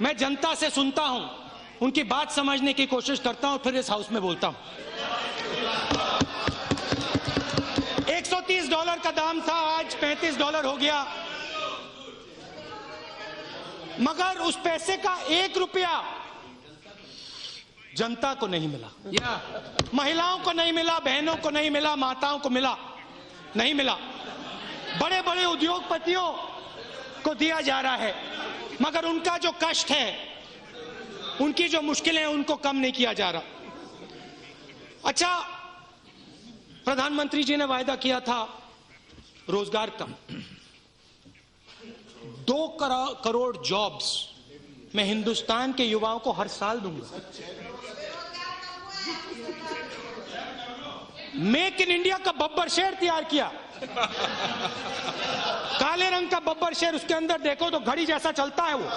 मैं जनता से सुनता हूं, उनकी बात समझने की कोशिश करता हूं, फिर इस हाउस में बोलता हूं। $130 का दाम था, आज $35 हो गया, मगर उस पैसे का 1 रुपया जनता को नहीं मिला, महिलाओं को नहीं मिला, बहनों को नहीं मिला, माताओं को मिला नहीं मिला। बड़े बड़े उद्योगपतियों को दिया जा रहा है, मगर उनका जो कष्ट है, उनकी जो मुश्किलें हैं, उनको कम नहीं किया जा रहा। अच्छा, प्रधानमंत्री जी ने वायदा किया था रोजगार का, 2 करोड़ जॉब्स मैं हिंदुस्तान के युवाओं को हर साल दूंगा। मेक इन इंडिया का बब्बर शेर तैयार किया, काले रंग का बब्बर शेर, उसके अंदर देखो तो घड़ी जैसा चलता है वो।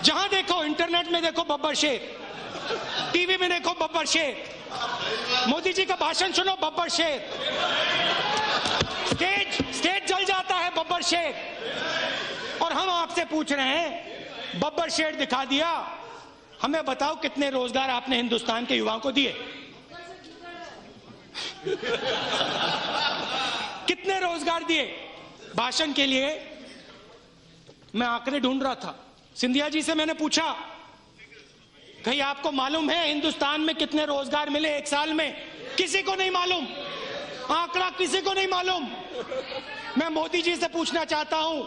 जहां देखो, इंटरनेट में देखो बब्बर शेर, टीवी में देखो बब्बर शेर, मोदी जी का भाषण सुनो बब्बर शेर, स्टेज जल जाता है बब्बर शेर। और हम आपसे पूछ रहे हैं, बब्बर शेर दिखा दिया, हमें बताओ कितने रोजगार आपने हिंदुस्तान के युवाओं को दिए? कितने रोजगार दिए? भाषण के लिए मैं आंकड़े ढूंढ रहा था, सिंधिया जी से मैंने पूछा, कहीं आपको मालूम है हिंदुस्तान में कितने रोजगार मिले 1 साल में? किसी को नहीं मालूम, आंकड़ा किसी को नहीं मालूम। मैं मोदी जी से पूछना चाहता हूं,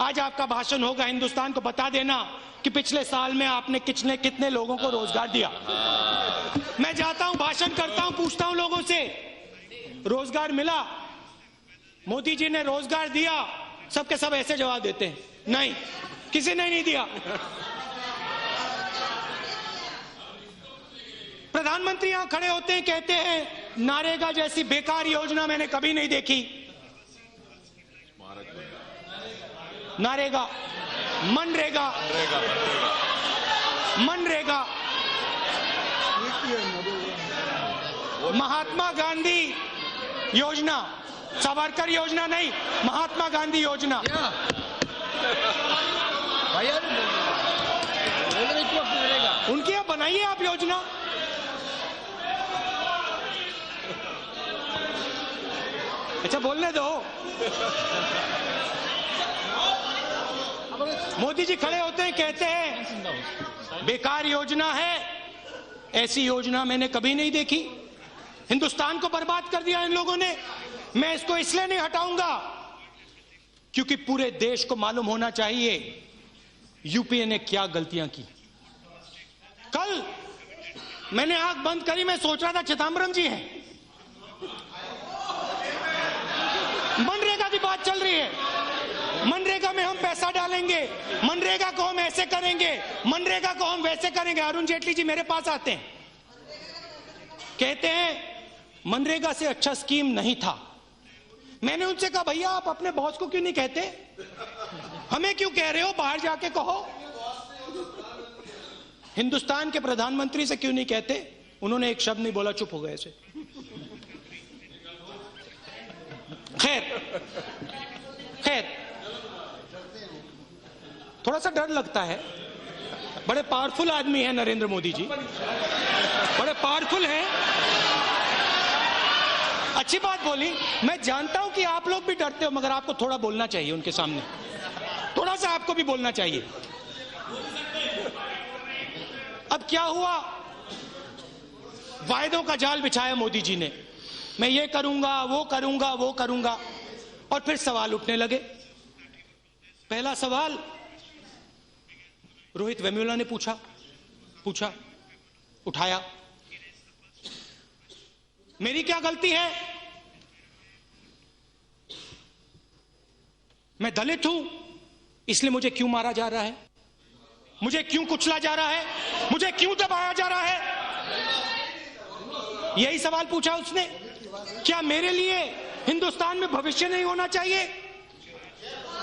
आज आपका भाषण होगा, हिंदुस्तान को बता देना कि पिछले साल में आपने कितने लोगों को रोजगार दिया। मैं जाता हूं, भाषण करता हूं, पूछता हूं लोगों से, रोजगार मिला? मोदी जी ने रोजगार दिया? सबके सब ऐसे जवाब देते हैं, नहीं, किसी ने नहीं दिया। प्रधानमंत्री यहां खड़े होते हैं, कहते हैं नारेगा जैसी बेकार योजना मैंने कभी नहीं देखी। नारेगा, मनरेगा, महात्मा गांधी योजना, सावरकर योजना नहीं, महात्मा गांधी योजना। उनकी आप बनाइए आप योजना। अच्छा, बोलने दो। मोदी जी खड़े होते हैं, कहते हैं बेकार योजना है, ऐसी योजना मैंने कभी नहीं देखी, हिंदुस्तान को बर्बाद कर दिया इन लोगों ने। मैं इसको इसलिए नहीं हटाऊंगा क्योंकि पूरे देश को मालूम होना चाहिए यूपीए ने क्या गलतियां की। कल मैंने आंख बंद करी, मैं सोच रहा था चिदंबरम जी हैं, मनरेगा की बात चल रही है, मनरेगा में हम पैसा डालेंगे, मनरेगा को हम ऐसे करेंगे, मनरेगा को हम वैसे करेंगे। अरुण जेटली जी मेरे पास आते हैं, कहते हैं मनरेगा से अच्छा स्कीम नहीं था। मैंने उनसे कहा, भैया आप अपने बॉस को क्यों नहीं कहते, हमें क्यों कह रहे हो, बाहर जाके कहो। हिंदुस्तान के प्रधानमंत्री से क्यों नहीं कहते? उन्होंने एक शब्द नहीं बोला, चुप हो गए ऐसे। खैर थोड़ा सा डर लगता है, बड़े पावरफुल आदमी हैं नरेंद्र मोदी जी, बड़े पावरफुल हैं। अच्छी बात बोली, मैं जानता हूं कि आप लोग भी डरते हो, मगर आपको थोड़ा बोलना चाहिए उनके सामने, थोड़ा सा आपको भी बोलना चाहिए। अब क्या हुआ, वायदों का जाल बिछाया मोदी जी ने, मैं ये करूंगा, वो करूंगा, वो करूंगा, और फिर सवाल उठने लगे। पहला सवाल रोहित वेमुला ने पूछा, उठाया, मेरी क्या गलती है, मैं दलित हूं इसलिए मुझे क्यों मारा जा रहा है, मुझे क्यों कुचला जा रहा है, मुझे क्यों दबाया जा रहा है? यही सवाल पूछा उसने। क्या मेरे लिए हिंदुस्तान में भविष्य नहीं होना चाहिए?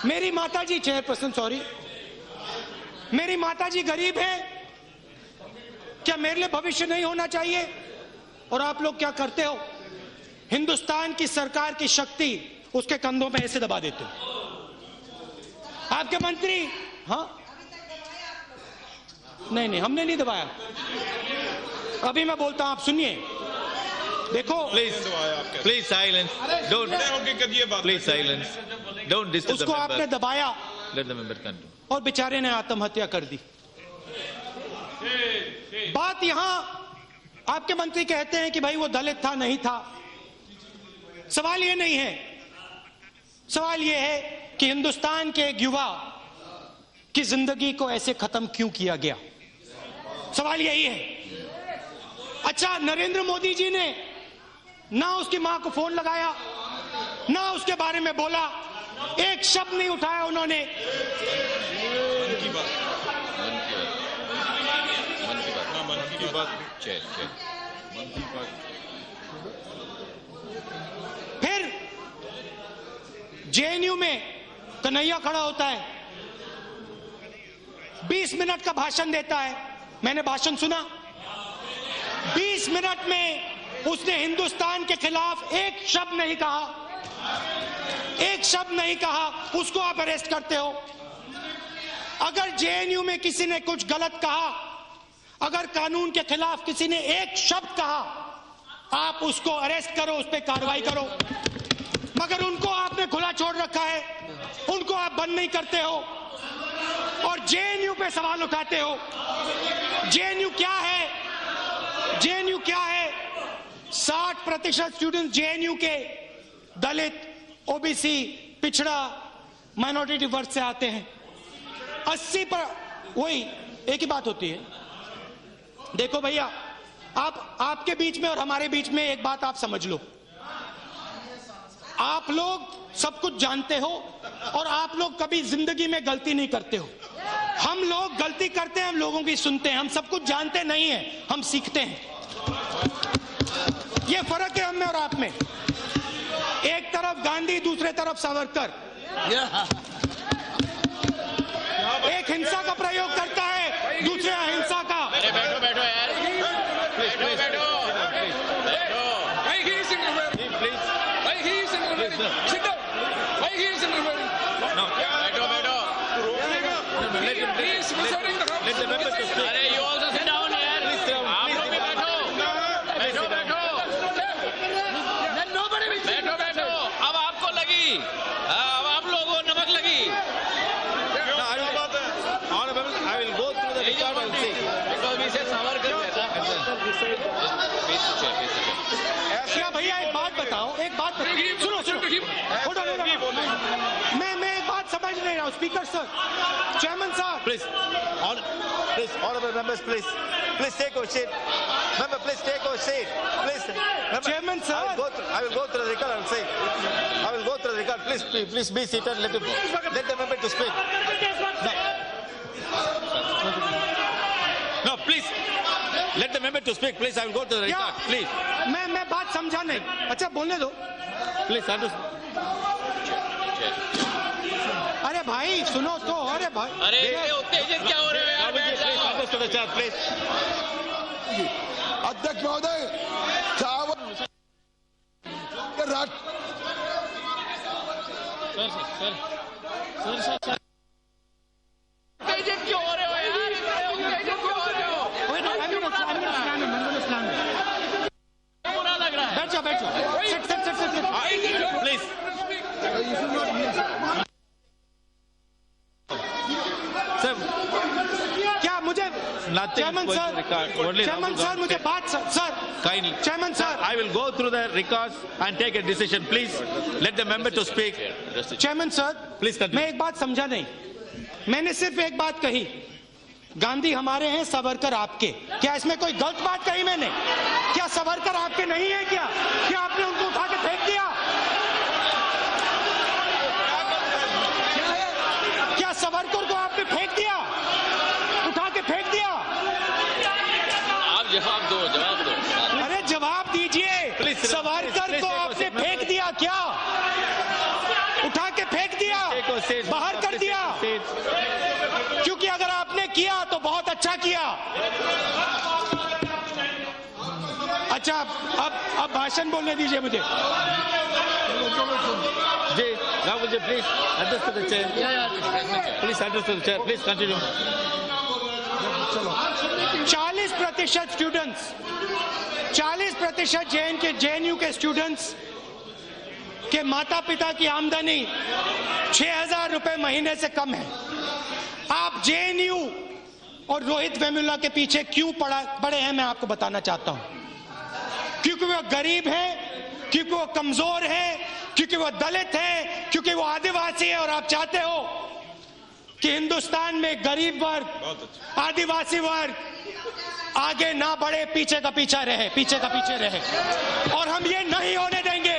मेरी माताजी, चेयरपर्सन सॉरी, मेरी माताजी गरीब है, क्या मेरे लिए भविष्य नहीं होना चाहिए? और आप लोग क्या करते हो, हिंदुस्तान की सरकार की शक्ति उसके कंधों में ऐसे दबा देते हो। आपके मंत्री, हाँ नहीं हमने नहीं दबाया। अभी मैं बोलता हूं, आप सुनिए। देखो please silence, don't please silence, don't disturb. उसको आपने दबाया, लेट द मेंबर कंटिन्यू, और बेचारे ने आत्महत्या कर दी। बात यहां आपके मंत्री कहते हैं कि भाई वो दलित था नहीं था। सवाल ये नहीं है, सवाल ये है कि हिंदुस्तान के एक युवा की जिंदगी को ऐसे खत्म क्यों किया गया। सवाल यही है। अच्छा, नरेंद्र मोदी जी ने ना उसकी मां को फोन लगाया, ना उसके बारे में बोला, एक शब्द नहीं उठाया उन्होंने। फिर जेएनयू में कन्हैया खड़ा होता है, 20 मिनट का भाषण देता है। मैंने भाषण सुना, 20 मिनट में उसने हिंदुस्तान के खिलाफ एक शब्द नहीं कहा, एक शब्द नहीं कहा। उसको आप अरेस्ट करते हो। अगर जेएनयू में किसी ने कुछ गलत कहा, अगर कानून के खिलाफ किसी ने एक शब्द कहा, आप उसको अरेस्ट करो, उस पर कार्रवाई करो। मगर उनको आपने खुला छोड़ रखा है, उनको आप बंद नहीं करते हो और जेएनयू पे सवाल उठाते हो। जेएनयू क्या है? जेएनयू क्या है? 60% स्टूडेंट जेएनयू के दलित, ओबीसी, पिछड़ा, माइनॉरिटी वर्ग से आते हैं। 80 पर वही एक ही बात होती है। देखो भैया, आपके बीच में और हमारे बीच में एक बात आप समझ लो, आप लोग सब कुछ जानते हो और आप लोग कभी जिंदगी में गलती नहीं करते हो। हम लोग गलती करते हैं, हम लोगों की सुनते हैं, हम सब कुछ जानते नहीं हैं, हम सीखते हैं। ये फर्क है हम में और आप में। एक तरफ गांधी, दूसरे तरफ सावरकर। एक हिंसा का प्रयोग करता है, दूसरे अहिंसा का। बैठो बैठो यार, बैठो बैठो Why he is in the please, Why he is in the Sit down. Why he is in the बैठो बैठो, He is resorting the house. Let the member to speak. अरे you also sit down यार। आप लोग भी बैठो, बैठो बैठो। Then nobody will sit. बैठो बैठो। अब आपको लगी, अब आप लोगों को नमक लगी। I will go through the record and see. Because we say Savarkar क्या भैया, एक बात बताओ, एक बात बताओ। सुनो सुनो, मैं एक बात समझ नहीं रहा हूँ। स्पीकर सर, चेयरमैन साहब, Please, honorable members, please take your seat. Member, please take your seat. Please, member, Chairman, sir. I will go through the record and say. I will go through the record. Please be seated. Let the member to speak. No, please. Let the member to speak. Please, I will go to the क्या record. Please, मैं बात समझा नहीं। अच्छा, बोलने दो। please understand. अरे भाई सुनो तो, अरे भाई, अरे ये उत्तेजित क्या हो रहे हो यार? बैठ Please जाओ। understand the chat, please. अध्यक्ष महोदय, चावल उत्तेजित क्यों हो रहे हो यार? उत्तेजित क्यों हो रहे हो? बुरा लग रहा है। बैठ जाओ, बैठ जाओ। सिट। Please. Sir, क्या मुझे nothing chairman is going to sir, record. Only chairman Rahul sir, मुझे Gandhi. बात sir, Kindly. Chairman sir, I will go through the records and take a decision. Please let the member to speak. Chairman sir, Please continue. मैं एक बात समझा नहीं। मैंने सिर्फ एक बात कही, गांधी हमारे हैं, सावरकर आपके। क्या इसमें कोई गलत बात कही मैंने? क्या सावरकर आपके नहीं है? क्या आपने उनको उठा के फेंक दिया? क्या सावरकर को आपने फेंक दिया, उठा के फेंक दिया? आप जवाब दो। अरे जवाब दीजिए। Please, सावरकर को आपने फेंक दिया क्या? उठा के फेंक दिया, बाहर कर दिया? क्योंकि अगर आपने किया तो बहुत अच्छा किया। अच्छा अब भाषण बोलने दीजिए मुझे। Jay, Rahul ji, please address to the chair. Please address to the chair. Please continue. 40% students, 40% JNU के स्टूडेंट्स के माता पिता की आमदनी 6,000 रुपए महीने से कम है। आप JNU और रोहित वेमुला के पीछे क्यों पड़े हैं, मैं आपको बताना चाहता हूं। क्योंकि वो गरीब है, क्योंकि वो कमजोर है, क्योंकि वो दलित है, क्योंकि वो आदिवासी है। और आप चाहते हो कि हिंदुस्तान में गरीब वर्ग, आदिवासी वर्ग आगे ना बढ़े, पीछे का पीछे रहे, और हम ये नहीं होने देंगे।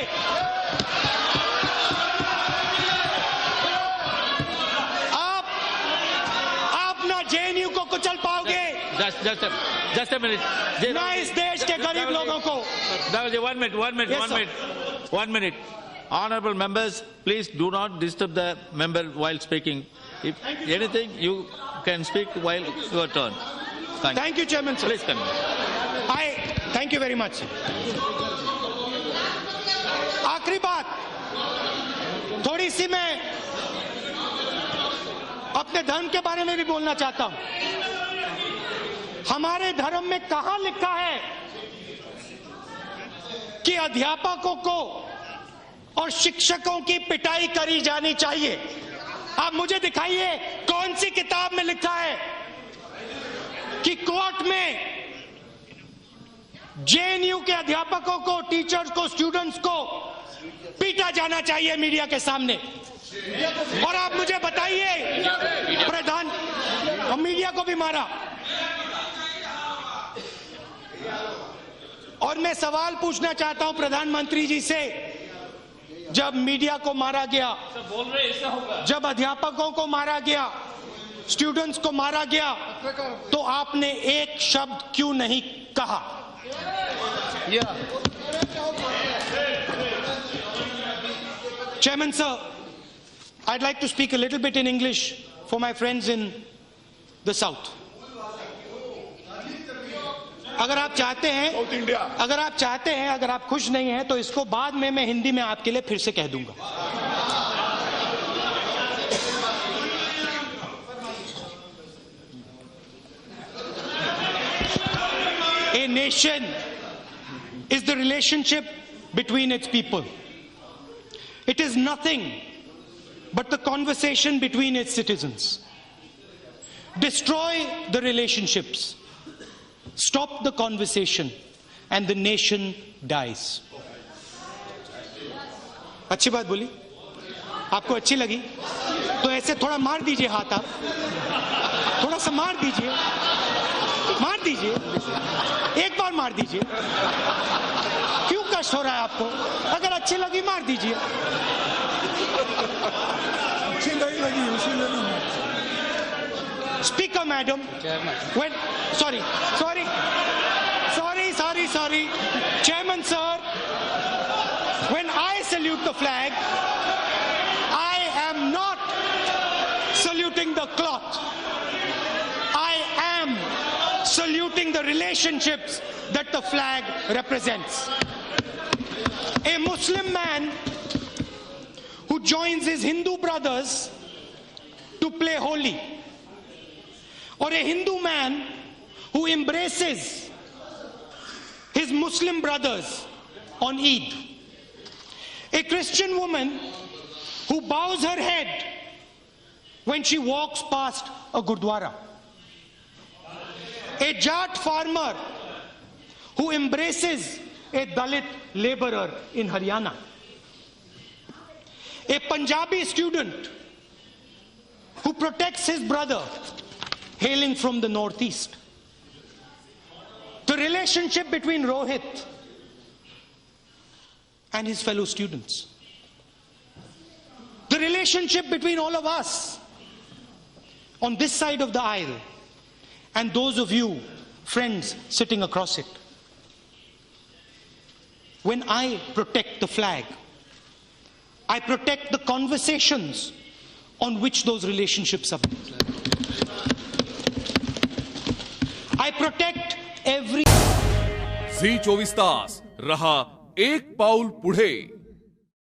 आप ना JNU को कुचल पाओगे, Just a minute. Jay, ना इस देश के गरीब लोगों को। Rahul ji, one minute. Honorable members, please do not disturb the member while speaking. If anything, you can speak while your turn. Thank you, Chairman sir. Please continue. Thank you very much. आखिरी बात, थोड़ी सी मैं अपने धर्म के बारे में भी बोलना चाहता हूं। हमारे धर्म में कहां लिखा है कि अध्यापकों को और शिक्षकों की पिटाई करी जानी चाहिए? आप मुझे दिखाइए कौन सी किताब में लिखा है कि कोर्ट में JNU के अध्यापकों को, टीचर्स को, स्टूडेंट्स को पीटा जाना चाहिए मीडिया के सामने? और आप मुझे बताइए, प्रधान और मीडिया को भी मारा। और मैं सवाल पूछना चाहता हूं प्रधानमंत्री जी से, जब मीडिया को मारा गया, जब अध्यापकों को मारा गया, स्टूडेंट्स को मारा गया, तो आपने एक शब्द क्यों नहीं कहा? Chairman sir, I'd like to speak a little bit in English for my friends in the South. अगर आप चाहते हैं, अगर आप खुश नहीं हैं, तो इसको बाद में मैं हिंदी में आपके लिए फिर से कह दूंगा। A nation is the relationship between its people. It is nothing but the conversation between its citizens. Destroy the relationships, stop the conversation, and the nation dies. अच्छी बात बोली? आपको अच्छी लगी? तो ऐसे थोड़ा मार दीजिए हाथ, आप थोड़ा सा मार दीजिए, एक बार मार दीजिए। क्यों कष्ट हो रहा है आपको? अगर अच्छी लगी मार दीजिए। अच्छी नहीं लगी, इसीलिए नहीं। Speaker madam, when sorry Chairman sir, when I salute the flag, I am not saluting the cloth. I am saluting the relationships that the flag represents. A Muslim man who joins his Hindu brothers to play Holi, or a Hindu man who embraces his Muslim brothers on Eid, a Christian woman who bows her head when she walks past a Gurdwara, a Jat farmer who embraces a Dalit laborer in Haryana, a Punjabi student who protects his brother hailing from the northeast. The relationship between Rohit and his fellow students. The relationship between all of us on this side of the aisle and those of you, friends, sitting across it. When I protect the flag, I protect the conversations on which those relationships are built. I protect every झी 24 तास रहा एक पाऊल पुढे.